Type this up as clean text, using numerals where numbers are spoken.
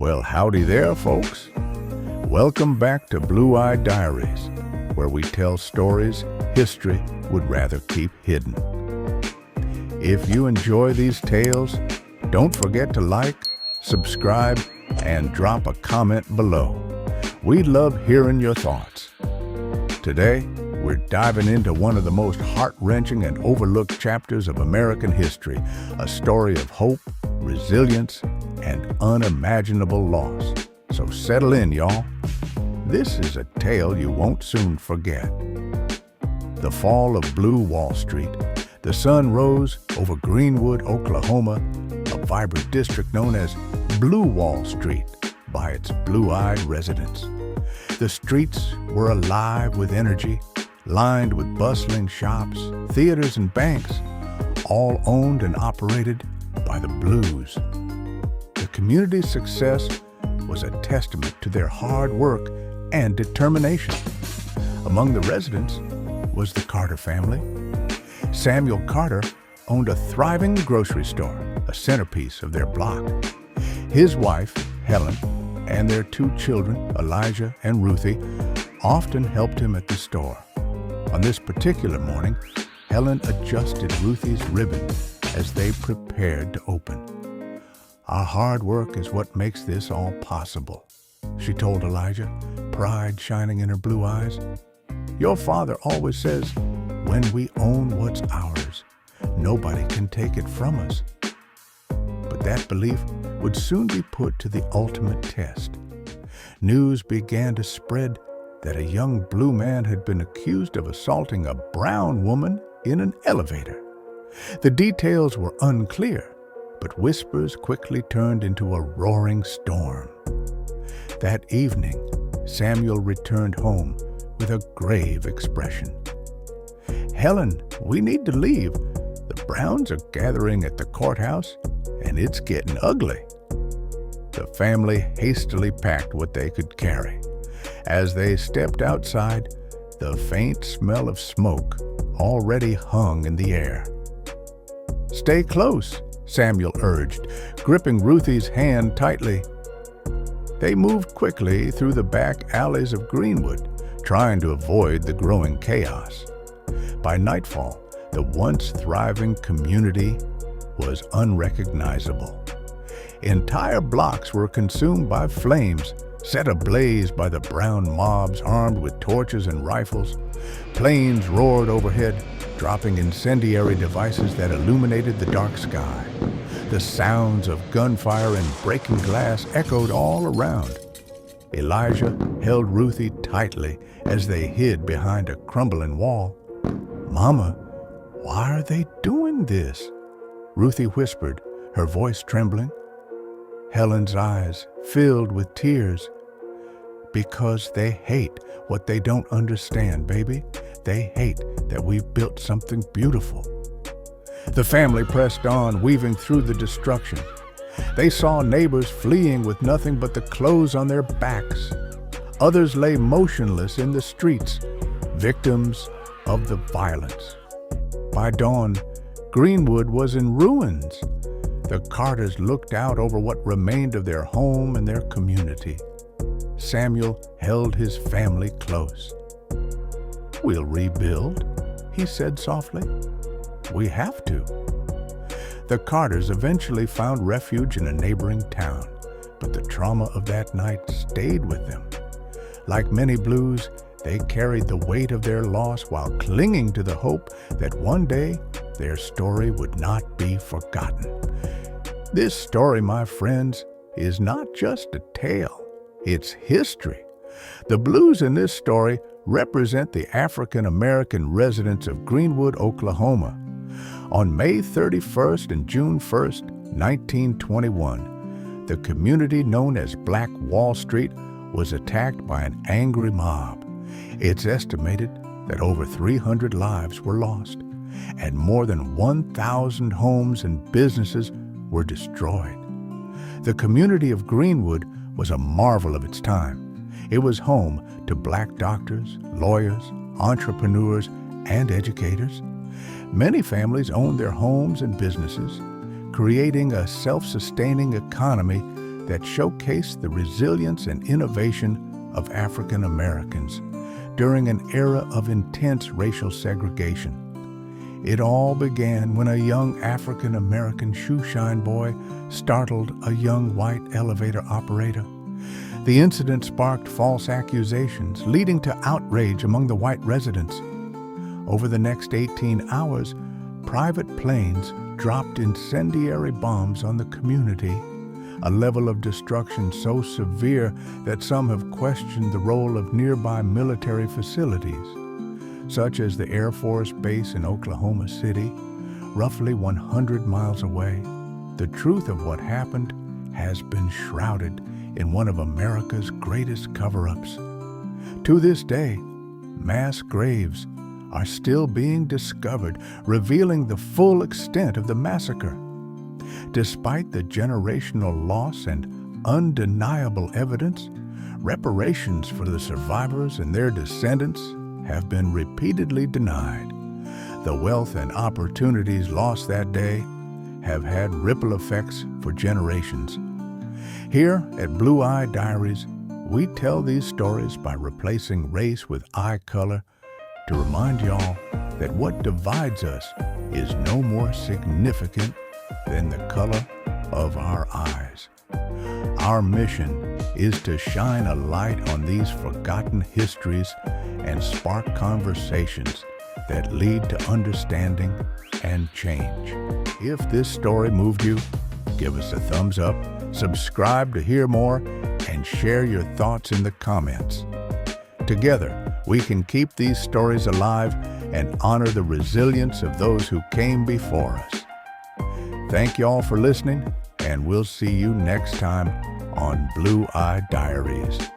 Well, howdy there, folks. Welcome back to Blue-Eyed Diaries, where we tell stories history would rather keep hidden. If you enjoy these tales, don't forget to like, subscribe, and drop a comment below. We love hearing your thoughts. Today, we're diving into one of the most heart-wrenching and overlooked chapters of American history, a story of hope, resilience, and unimaginable loss. So settle in, y'all. This is a tale you won't soon forget. The fall of Blue Wall Street. The sun rose over Greenwood, Oklahoma, a vibrant district known as Blue Wall Street by its blue-eyed residents. The streets were alive with energy, lined with bustling shops, theaters, and banks, all owned and operated by the Blues. The community's success was a testament to their hard work and determination. Among the residents was the Carter family. Samuel Carter owned a thriving grocery store, a centerpiece of their block. His wife, Helen, and their two children, Elijah and Ruthie, often helped him at the store. On this particular morning, Helen adjusted Ruthie's ribbon as they prepared to open. "Our hard work is what makes this all possible," she told Elijah, pride shining in her blue eyes. "Your father always says, when we own what's ours, nobody can take it from us." But that belief would soon be put to the ultimate test. News began to spread that a young blue man had been accused of assaulting a brown woman in an elevator. The details were unclear, but whispers quickly turned into a roaring storm. That evening, Samuel returned home with a grave expression. "Helen, we need to leave. The Browns are gathering at the courthouse, and it's getting ugly." The family hastily packed what they could carry. As they stepped outside, the faint smell of smoke already hung in the air. "Stay close," Samuel urged, gripping Ruthie's hand tightly. They moved quickly through the back alleys of Greenwood, trying to avoid the growing chaos. By nightfall, the once thriving community was unrecognizable. Entire blocks were consumed by flames, set ablaze by the brown mobs armed with torches and rifles. Planes roared overhead, dropping incendiary devices that illuminated the dark sky. The sounds of gunfire and breaking glass echoed all around. Elijah held Ruthie tightly as they hid behind a crumbling wall. "Mama, why are they doing this?" Ruthie whispered, her voice trembling. Helen's eyes filled with tears. "Because they hate what they don't understand, baby. They hate that we've built something beautiful." The family pressed on, weaving through the destruction. They saw neighbors fleeing with nothing but the clothes on their backs. Others lay motionless in the streets, victims of the violence. By dawn, Greenwood was in ruins. The Carters looked out over what remained of their home and their community. Samuel held his family close. "We'll rebuild," he said softly. "We have to." The Carters eventually found refuge in a neighboring town, but the trauma of that night stayed with them. Like many Blues, they carried the weight of their loss while clinging to the hope that one day their story would not be forgotten. This story, my friends, is not just a tale. It's history. The Blues in this story represent the African-American residents of Greenwood, Oklahoma. On May 31st and June 1st, 1921, the community known as Black Wall Street was attacked by an angry mob. It's estimated that over 300 lives were lost, and more than 1,000 homes and businesses were destroyed. The community of Greenwood was a marvel of its time. It was home to black doctors, lawyers, entrepreneurs, and educators. Many families owned their homes and businesses, creating a self-sustaining economy that showcased the resilience and innovation of African Americans during an era of intense racial segregation. It all began when a young African American shoeshine boy startled a young white elevator operator. The incident sparked false accusations, leading to outrage among the white residents. Over the next 18 hours, private planes dropped incendiary bombs on the community, a level of destruction so severe that some have questioned the role of nearby military facilities, such as the Air Force Base in Oklahoma City, roughly 100 miles away. The truth of what happened has been shrouded in one of America's greatest cover-ups. To this day, mass graves are still being discovered, revealing the full extent of the massacre. Despite the generational loss and undeniable evidence, reparations for the survivors and their descendants have been repeatedly denied. The wealth and opportunities lost that day have had ripple effects for generations. Here at Blue Eye Diaries, we tell these stories by replacing race with eye color to remind y'all that what divides us is no more significant than the color of our eyes. Our mission is to shine a light on these forgotten histories and spark conversations that lead to understanding and change. If this story moved you, give us a thumbs up, subscribe to hear more, and share your thoughts in the comments. Together, we can keep these stories alive and honor the resilience of those who came before us. Thank you all for listening, and we'll see you next time on Blue Eye Diaries.